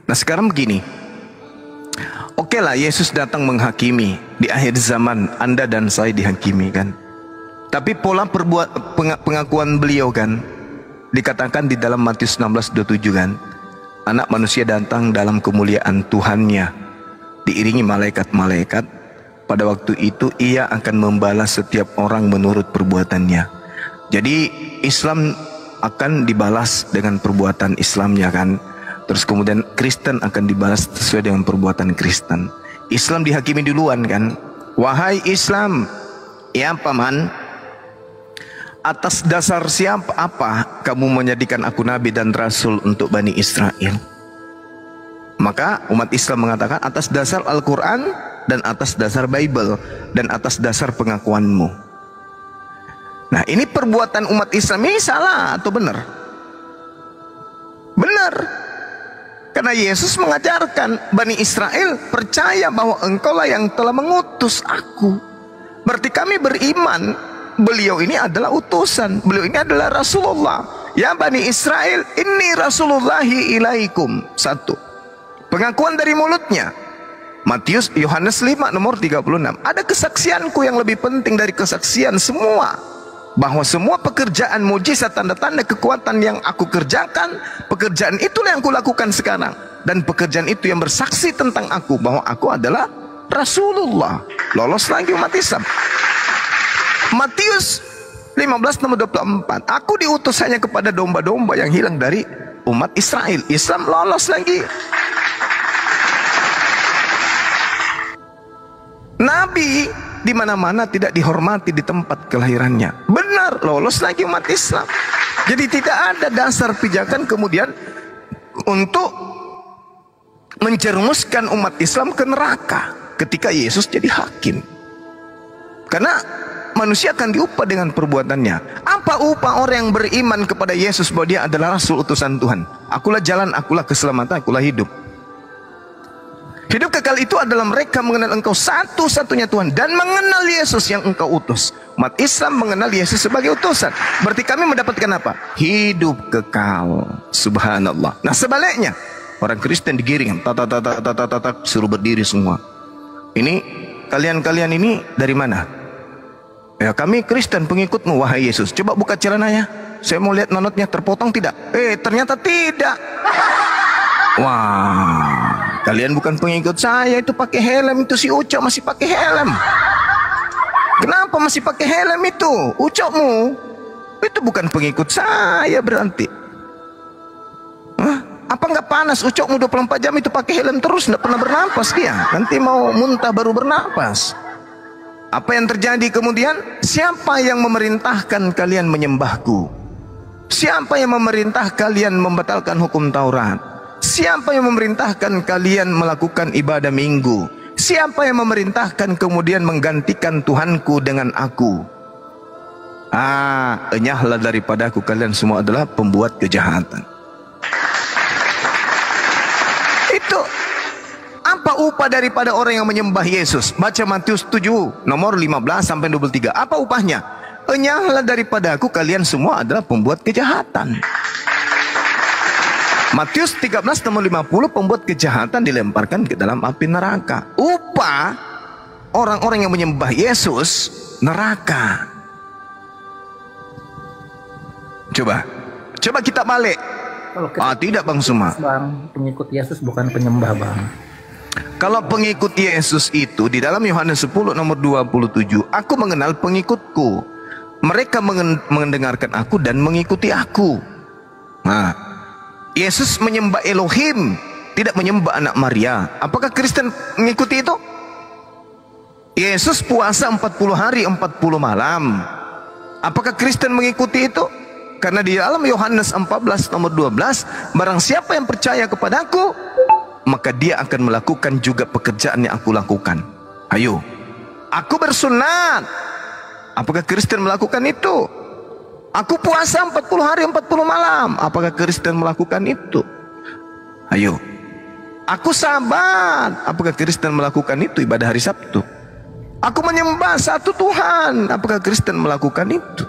Nah sekarang begini, oke lah Yesus datang menghakimi. Di akhir zaman Anda dan saya dihakimi kan. Tapi pola pengakuan beliau kan, dikatakan di dalam Matius 16:27 kan, anak manusia datang dalam kemuliaan Tuhannya, diiringi malaikat-malaikat. Pada waktu itu ia akan membalas setiap orang menurut perbuatannya. Jadi Islam akan dibalas dengan perbuatan Islamnya kan. Terus kemudian Kristen akan dibalas sesuai dengan perbuatan Kristen. Islam dihakimi duluan kan. Wahai Islam, ya paman, atas dasar siapa apa kamu menjadikan aku nabi dan rasul untuk Bani Israel? Maka umat Islam mengatakan atas dasar Al-Quran dan atas dasar Bible dan atas dasar pengakuanmu. Nah ini perbuatan umat Islam ini salah atau benar? Benar. Karena Yesus mengajarkan Bani Israel percaya bahwa engkaulah yang telah mengutus aku. Berarti kami beriman beliau ini adalah utusan, beliau ini adalah Rasulullah. Ya Bani Israel, inni Rasulullahi ilaikum. Satu, pengakuan dari mulutnya. Yohanes 5 nomor 36. Ada kesaksianku yang lebih penting dari kesaksian semua, bahwa semua pekerjaan mujizat, tanda-tanda kekuatan yang aku kerjakan, pekerjaan itulah yang aku lakukan sekarang, dan pekerjaan itu yang bersaksi tentang aku bahwa aku adalah Rasulullah. Lolos lagi umat Islam. Matius 15 nomor 24. Aku diutus hanya kepada domba-domba yang hilang dari umat Israel. Islam lolos lagi. Nabi di mana-mana tidak dihormati di tempat kelahirannya. Benar, lolos lagi umat Islam. Jadi tidak ada dasar pijakan kemudian untuk menjerumuskan umat Islam ke neraka ketika Yesus jadi hakim. Karena manusia akan diupah dengan perbuatannya. Apa upah orang yang beriman kepada Yesus bahwa dia adalah Rasul utusan Tuhan? Akulah jalan, akulah keselamatan, akulah hidup. Hidup kekal itu adalah mereka mengenal engkau satu-satunya Tuhan dan mengenal Yesus yang engkau utus. Umat Islam mengenal Yesus sebagai utusan. Berarti kami mendapatkan apa? Hidup kekal. Subhanallah. Nah sebaliknya, orang Kristen digiring, suruh berdiri semua. Ini kalian ini dari mana? Ya kami Kristen pengikutmu wahai Yesus. Coba buka celananya. Saya mau lihat nonotnya terpotong tidak? Ternyata tidak. Wah, kalian bukan pengikut saya, itu pakai helm, itu si Ucok masih pakai helm. Kenapa masih pakai helm itu? Ucokmu itu bukan pengikut saya berarti. Hah? Apa nggak panas Ucokmu 24 jam itu pakai helm terus, nggak pernah bernapas dia. Nanti mau muntah baru bernapas. Apa yang terjadi kemudian? Siapa yang memerintahkan kalian menyembahku? Siapa yang memerintah kalian membatalkan hukum Taurat? Siapa yang memerintahkan kalian melakukan ibadah minggu? Siapa yang memerintahkan kemudian menggantikan Tuhanku dengan aku? Enyahlah daripada aku, kalian semua adalah pembuat kejahatan. Itu apa upah daripada orang yang menyembah Yesus? Baca Matius 7 nomor 15 sampai 23. Apa upahnya? Enyahlah daripada aku, kalian semua adalah pembuat kejahatan. Matius 13 nomor 50, pembuat kejahatan dilemparkan ke dalam api neraka. Upah orang-orang yang menyembah Yesus neraka. Coba kita balik. Tidak Bang Suma. Bang, pengikut Yesus bukan penyembah Bang. Kalau pengikut Yesus itu di dalam Yohanes 10 nomor 27, aku mengenal pengikutku. Mereka mendengarkan aku dan mengikuti aku. Nah, Yesus menyembah Elohim, tidak menyembah anak Maria. Apakah Kristen mengikuti itu? Yesus puasa 40 hari 40 malam. Apakah Kristen mengikuti itu? Karena di dalam Yohanes 14 nomor 12, barang siapa yang percaya kepadaku, maka dia akan melakukan juga pekerjaan yang aku lakukan. Ayo, aku bersunat. Apakah Kristen melakukan itu? Aku puasa 40 hari 40 malam. Apakah Kristen melakukan itu? Ayo. Aku sabat. Apakah Kristen melakukan itu ibadah hari Sabtu? Aku menyembah satu Tuhan. Apakah Kristen melakukan itu?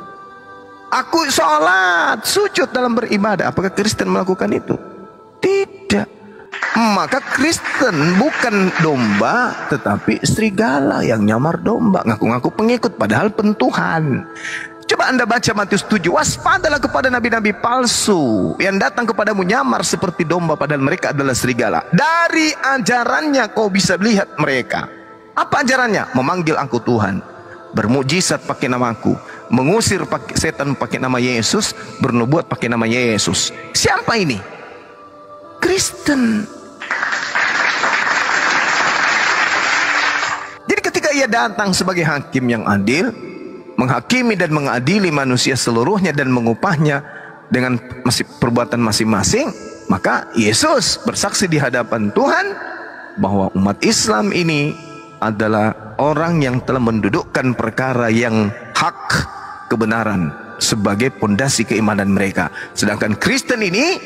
Aku sholat, sujud dalam beribadah. Apakah Kristen melakukan itu? Tidak. Maka Kristen bukan domba, tetapi serigala yang nyamar domba, ngaku-ngaku pengikut padahal pentuhan. Coba Anda baca Matius 7, waspadalah kepada nabi-nabi palsu yang datang kepadamu nyamar seperti domba padahal mereka adalah serigala. Dari ajarannya kau bisa lihat mereka. Apa ajarannya? Memanggil aku Tuhan, bermukjizat pakai namaku, mengusir setan pakai nama Yesus, bernubuat pakai nama Yesus. Siapa ini? Kristen. Jadi ketika ia datang sebagai hakim yang adil, menghakimi dan mengadili manusia seluruhnya dan mengupahnya dengan perbuatan masing-masing, maka Yesus bersaksi di hadapan Tuhan bahwa umat Islam ini adalah orang yang telah mendudukkan perkara yang hak, kebenaran sebagai pondasi keimanan mereka. Sedangkan Kristen ini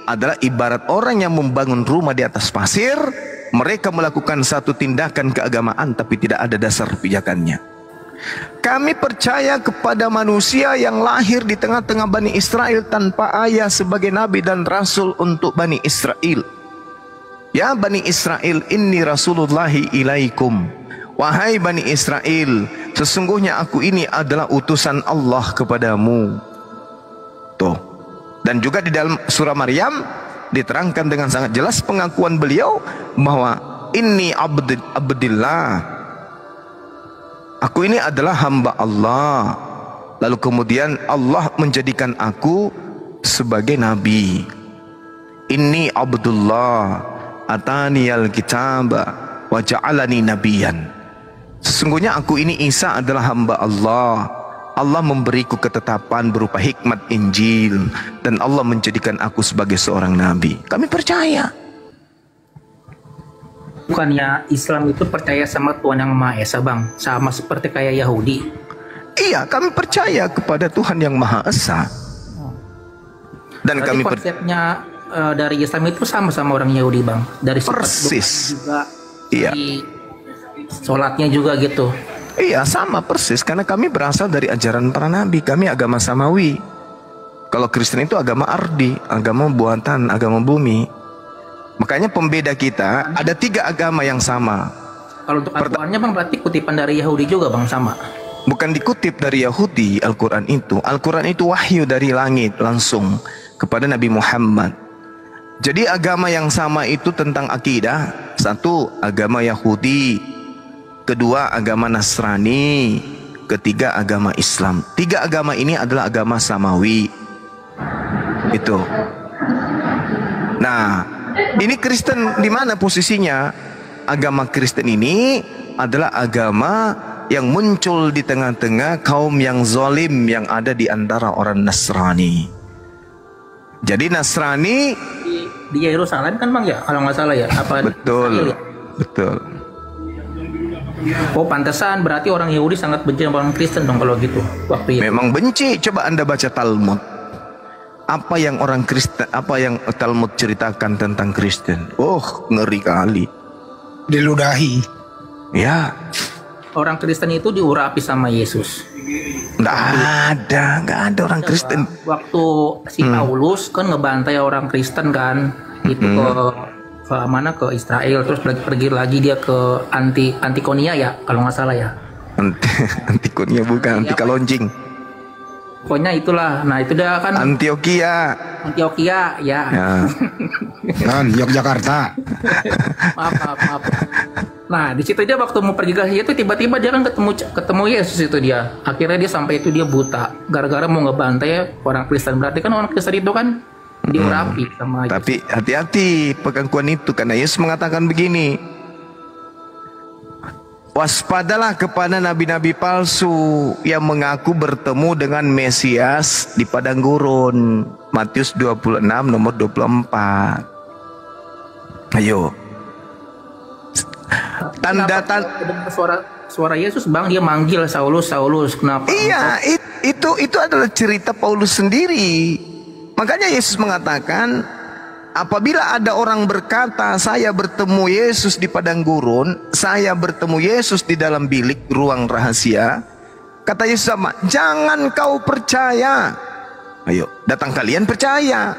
adalah ibarat orang yang membangun rumah di atas pasir. Mereka melakukan satu tindakan keagamaan tapi tidak ada dasar pijakannya. Kami percaya kepada manusia yang lahir di tengah-tengah Bani Israel tanpa ayah sebagai nabi dan rasul untuk Bani Israel. Ya Bani Israel, inni rasulullahi ilaikum. Wahai Bani Israel, sesungguhnya aku ini adalah utusan Allah kepadamu. Tuh. Dan juga di dalam surah Maryam diterangkan dengan sangat jelas pengakuan beliau bahwa inni abdillah, aku ini adalah hamba Allah. Lalu kemudian Allah menjadikan aku sebagai nabi. Inni abdullah ataniyal kitaba wa ja'alani nabiyan. Sesungguhnya aku ini Isa adalah hamba Allah. Allah memberiku ketetapan berupa hikmat Injil dan Allah menjadikan aku sebagai seorang nabi. Kami percaya. Bukannya Islam itu percaya sama Tuhan yang Maha Esa, Bang? Sama seperti kayak Yahudi. Iya, kami percaya kepada Tuhan yang Maha Esa. Dan berarti kami konsepnya dari Islam itu sama orang Yahudi, Bang. Dari persis juga, iya. Di sholatnya juga gitu. Iya, sama persis, karena kami berasal dari ajaran para nabi. Kami agama samawi. Kalau Kristen itu agama ardi, agama buatan, agama bumi. Makanya pembeda kita ada 3 agama yang sama. Kalau untuk Al-Qurannya, Bang, berarti kutipan dari Yahudi juga, Bang, sama? Bukan dikutip dari Yahudi Al-Quran itu. Al-Quran itu wahyu dari langit langsung kepada Nabi Muhammad. Jadi agama yang sama itu tentang akidah. 1, agama Yahudi. 2, agama Nasrani. 3, agama Islam. 3 agama ini adalah agama samawi. Itu. Nah, ini Kristen di mana posisinya? Agama Kristen ini adalah agama yang muncul di tengah-tengah kaum yang zalim yang ada di antara orang Nasrani. Jadi Nasrani di Yerusalem kan, Bang, ya? Kalau nggak salah ya? Apa? Betul. Betul. Oh, pantesan berarti orang Yahudi sangat benci sama orang Kristen dong kalau gitu waktu itu. Memang benci. Coba Anda baca Talmud. Apa yang orang Kristen, apa yang Talmud ceritakan tentang Kristen? Oh, ngeri kali. Diludahi. Ya. Orang Kristen itu diurapi sama Yesus. Nggak ada orang Kristen. Waktu si Paulus kan ngebantai orang Kristen kan, itu ke mana, ke Israel, terus pergi lagi dia ke Antikonia ya, kalau nggak salah ya. Antikonia bukan, Antikalonjing. Pokoknya itulah. Nah, itu dia kan Antioquia ya. Kan Yogyakarta. maaf. Nah, di situ dia waktu mau pergi ke situ tiba-tiba dia kan ketemu Yesus itu dia. Akhirnya dia sampai itu dia buta gara-gara mau ngebantai orang Kristen. Berarti kan orang Kristen itu kan diurapi sama Yesus. Tapi hati-hati pengakuan itu, karena Yesus mengatakan begini, waspadalah kepada nabi-nabi palsu yang mengaku bertemu dengan Mesias di padang gurun. Matius 26 nomor 24. Ayo. Tanda-tanda suara Yesus, Bang, dia manggil Saulus. Kenapa? Iya, itu adalah cerita Paulus sendiri. Makanya Yesus mengatakan, apabila ada orang berkata, saya bertemu Yesus di padang gurun, saya bertemu Yesus di dalam bilik ruang rahasia, kata Yesus sama, jangan kau percaya. Ayo, datang kalian percaya.